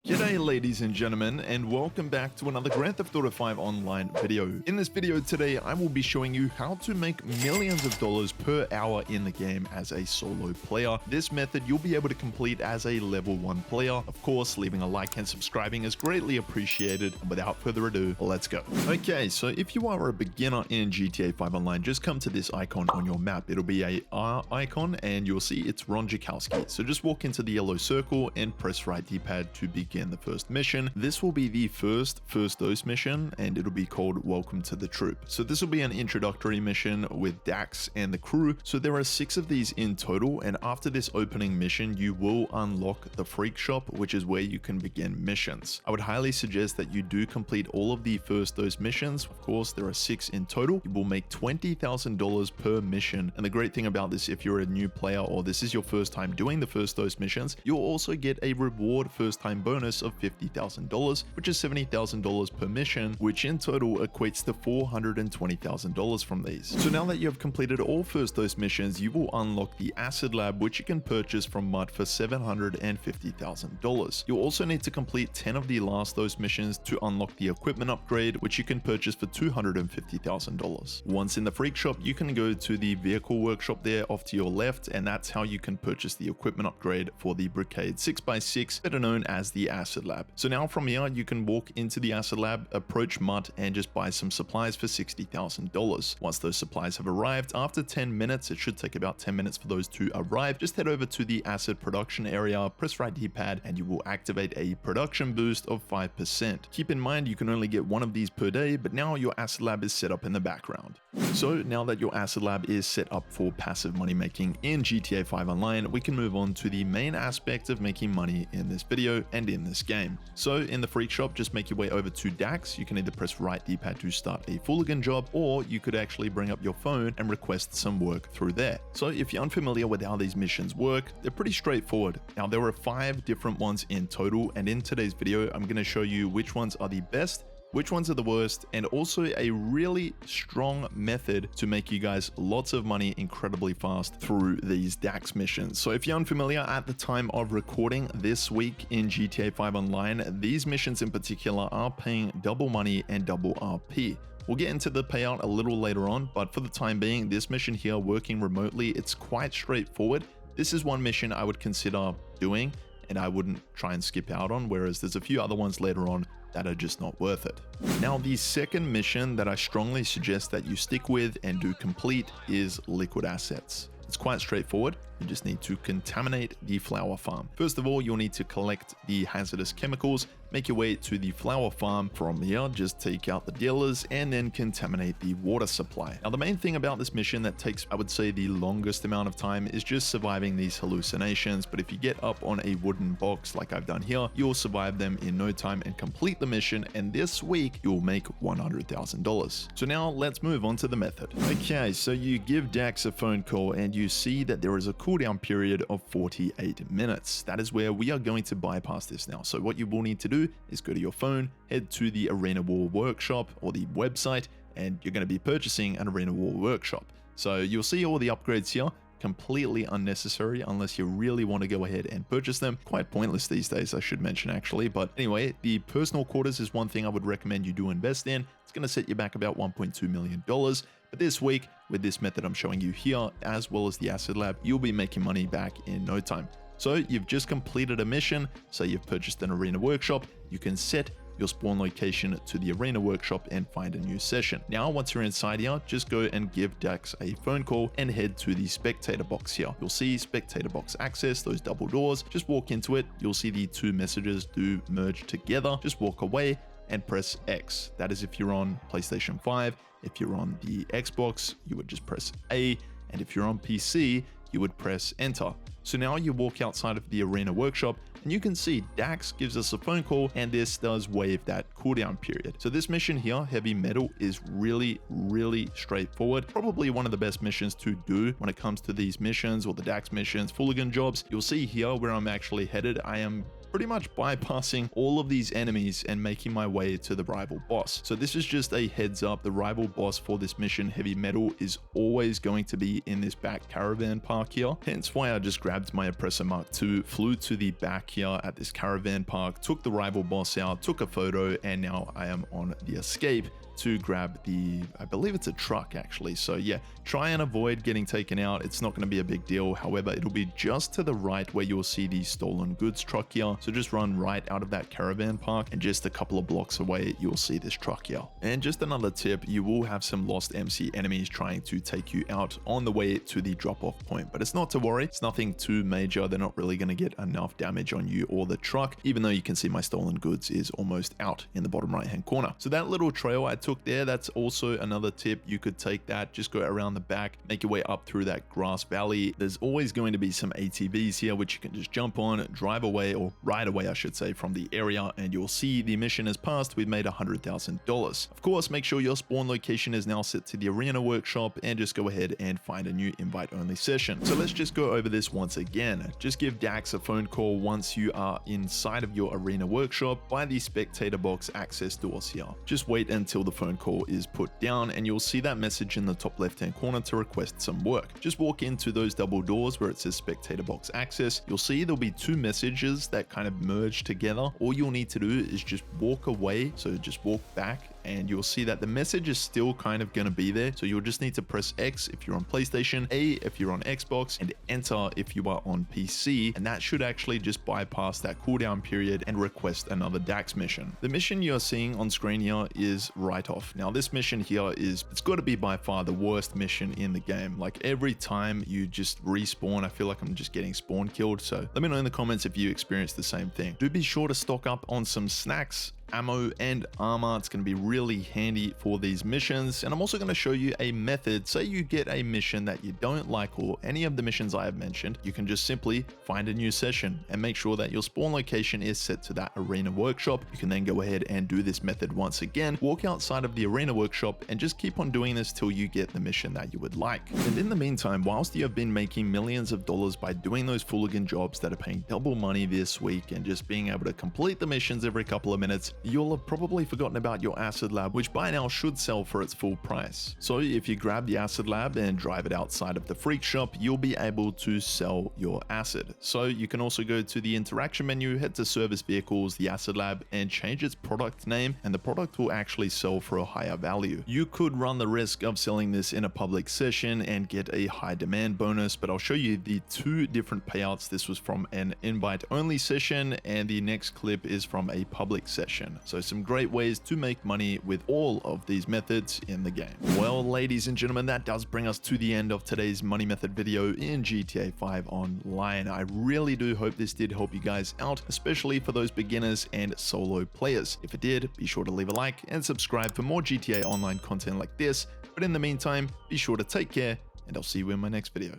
G'day ladies and gentlemen, and welcome back to another Grand Theft Auto 5 online video. In this video today, I will be showing you how to make millions of dollars per hour in the game as a solo player. This method you'll be able to complete as a level 1 player. Of course, leaving a like and subscribing is greatly appreciated. And without further ado, let's go. Okay, so if you are a beginner in GTA 5 Online, just come to this icon on your map. It'll be a R icon and you'll see it's Ron Jakowski. So just walk into the yellow circle and press right D-pad to begin the first mission. This will be the first dose mission and it'll be called Welcome to the Troop. So this will be an introductory mission with Dax and the crew. So there are 6 of these in total, and after this opening mission you will unlock the Freakshop, which is where you can begin missions. I would highly suggest that you do complete all of the first dose missions. Of course, there are 6 in total. You will make $20,000 per mission, and the great thing about this, if you're a new player or this is your first time doing the first dose missions, you'll also get a reward first time bonus of $50,000, which is $70,000 per mission, which in total equates to $420,000 from these. So now that you have completed all first dose missions, you will unlock the Acid Lab, which you can purchase from MUD for $750,000. You'll also need to complete 10 of the last dose missions to unlock the equipment upgrade, which you can purchase for $250,000. Once in the Freakshop, you can go to the vehicle workshop there off to your left, and that's how you can purchase the equipment upgrade for the Brigade 6x6, better known as the Acid Lab. So now from here, you can walk into the Acid Lab, approach MUD, and just buy some supplies for $60,000. Once those supplies have arrived, after 10 minutes, it should take about 10 minutes for those to arrive, just head over to the Acid production area, press right D-pad, and you will activate a production boost of 5%. Keep in mind, you can only get one of these per day, but now your Acid Lab is set up in the background. So now that your Acid Lab is set up for passive money making in GTA 5 Online, we can move on to the main aspect of making money in this video and in this game. So in the Freakshop, just make your way over to Dax. You can either press right D-pad to start a Fooligan job, or you could actually bring up your phone and request some work through there. So if you're unfamiliar with how these missions work, they're pretty straightforward. Now there are 5 different ones in total, and in today's video, I'm going to show you which ones are the best, which ones are the worst, and also a really strong method to make you guys lots of money incredibly fast through these Dax missions. So if you're unfamiliar, at the time of recording this week in GTA 5 Online, these missions in particular are paying double money and double RP. We'll get into the payout a little later on, but for the time being, this mission here, working remotely, it's quite straightforward. This is one mission I would consider doing, and I wouldn't try and skip out on, whereas there's a few other ones later on that are just not worth it. Now, the second mission that I strongly suggest that you stick with and do complete is liquid assets. It's quite straightforward. You just need to contaminate the flower farm. First of all, you'll need to collect the hazardous chemicals, make your way to the flower farm. From here, just take out the dealers and then contaminate the water supply. Now, the main thing about this mission that takes, I would say, the longest amount of time is just surviving these hallucinations. But if you get up on a wooden box like I've done here, you'll survive them in no time and complete the mission. And this week, you'll make $100,000. So now let's move on to the method. Okay, so you give Dax a phone call and you see that there is a cooldown period of 48 minutes. That is where we are going to bypass this now. So what you will need to do is go to your phone, head to the Arena War workshop or the website, and you're going to be purchasing an Arena War workshop. So you'll see all the upgrades here, completely unnecessary unless you really want to go ahead and purchase them. Quite pointless these days, I should mention actually. But anyway, the personal quarters is one thing I would recommend you do invest in. It's going to set you back about $1.2 million. But this week, with this method I'm showing you here, as well as the Acid Lab, you'll be making money back in no time. So you've just completed a mission, so you've purchased an Arena Workshop, you can set your spawn location to the Arena Workshop and find a new session. Now, once you're inside here, just go and give Dax a phone call and head to the spectator box here. You'll see spectator box access, those double doors. Just walk into it. You'll see the 2 messages do merge together. Just walk away and press X. That is if you're on PlayStation 5. If you're on the Xbox, you would just press A. And if you're on PC, you would press enter. So now you walk outside of the Arena Workshop and you can see Dax gives us a phone call, and this does waive that cooldown period. So this mission here, Heavy Metal, is really straightforward. Probably one of the best missions to do when it comes to these missions or the Dax missions, Fooligan Jobs. You'll see here where I'm actually headed. I am pretty much bypassing all of these enemies and making my way to the rival boss. So this is just a heads up, the rival boss for this mission, Heavy Metal, is always going to be in this back caravan park here. Hence why I just grabbed my Oppressor Mark II, flew to the back here at this caravan park, took the rival boss out, took a photo, and now I am on the escape to grab the, I believe it's a truck actually. So yeah, try and avoid getting taken out. It's not going to be a big deal. However, it'll be just to the right where you'll see the stolen goods truck here. So just run right out of that caravan park, and just a couple of blocks away, you'll see this truck here. And just another tip, you will have some lost MC enemies trying to take you out on the way to the drop-off point, but it's not to worry. It's nothing too major. They're not really going to get enough damage on you or the truck, even though you can see my stolen goods is almost out in the bottom right hand corner. So that little trail I took there, that's also another tip. You could take that, just go around the back, make your way up through that grass valley. There's always going to be some ATVs here which you can just jump on, drive away, or ride away I should say, from the area, and you'll see the mission has passed. We've made $100,000. Of course, make sure your spawn location is now set to the arena workshop, and just go ahead and find a new invite only session. So let's just go over this once again. Just give Dax a phone call once you are inside of your arena workshop by the spectator box access doors here. Just wait until the phone call is put down, and you'll see that message in the top left hand corner to request some work. Just walk into those double doors where it says spectator box access. You'll see there'll be two messages that kind of merge together. All you'll need to do is just walk away, so just walk back, and you'll see that the message is still kind of going to be there. So you'll just need to press X if you're on PlayStation, A if you're on Xbox, and enter if you are on PC, and that should actually just bypass that cooldown period and request another Dax mission. The mission you're seeing on screen here is Write-Off. Now this mission here it's got to be by far the worst mission in the game. Like every time you just respawn, I feel like I'm just getting spawn killed. So let me know in the comments if you experience the same thing. Do be sure to stock up on some snacks, ammo, and armor. It's going to be really handy for these missions. And I'm also going to show you a method. Say you get a mission that you don't like, or any of the missions I have mentioned, you can just simply find a new session and make sure that your spawn location is set to that arena workshop. You can then go ahead and do this method once again, walk outside of the arena workshop, and just keep on doing this till you get the mission that you would like. And in the meantime, whilst you have been making millions of dollars by doing those Fooligan jobs that are paying double money this week and just being able to complete the missions every couple of minutes, you'll have probably forgotten about your acid lab, which by now should sell for its full price. So if you grab the acid lab and drive it outside of the freak shop, you'll be able to sell your acid. So you can also go to the interaction menu, head to service vehicles, the acid lab, and change its product name, and the product will actually sell for a higher value. You could run the risk of selling this in a public session and get a high demand bonus, but I'll show you the two different payouts. This was from an invite only session, and the next clip is from a public session. So some great ways to make money with all of these methods in the game. Well, ladies and gentlemen, that does bring us to the end of today's money method video in GTA 5 Online. I really do hope this did help you guys out, especially for those beginners and solo players. If it did, be sure to leave a like and subscribe for more GTA Online content like this. But in the meantime, be sure to take care, and I'll see you in my next video.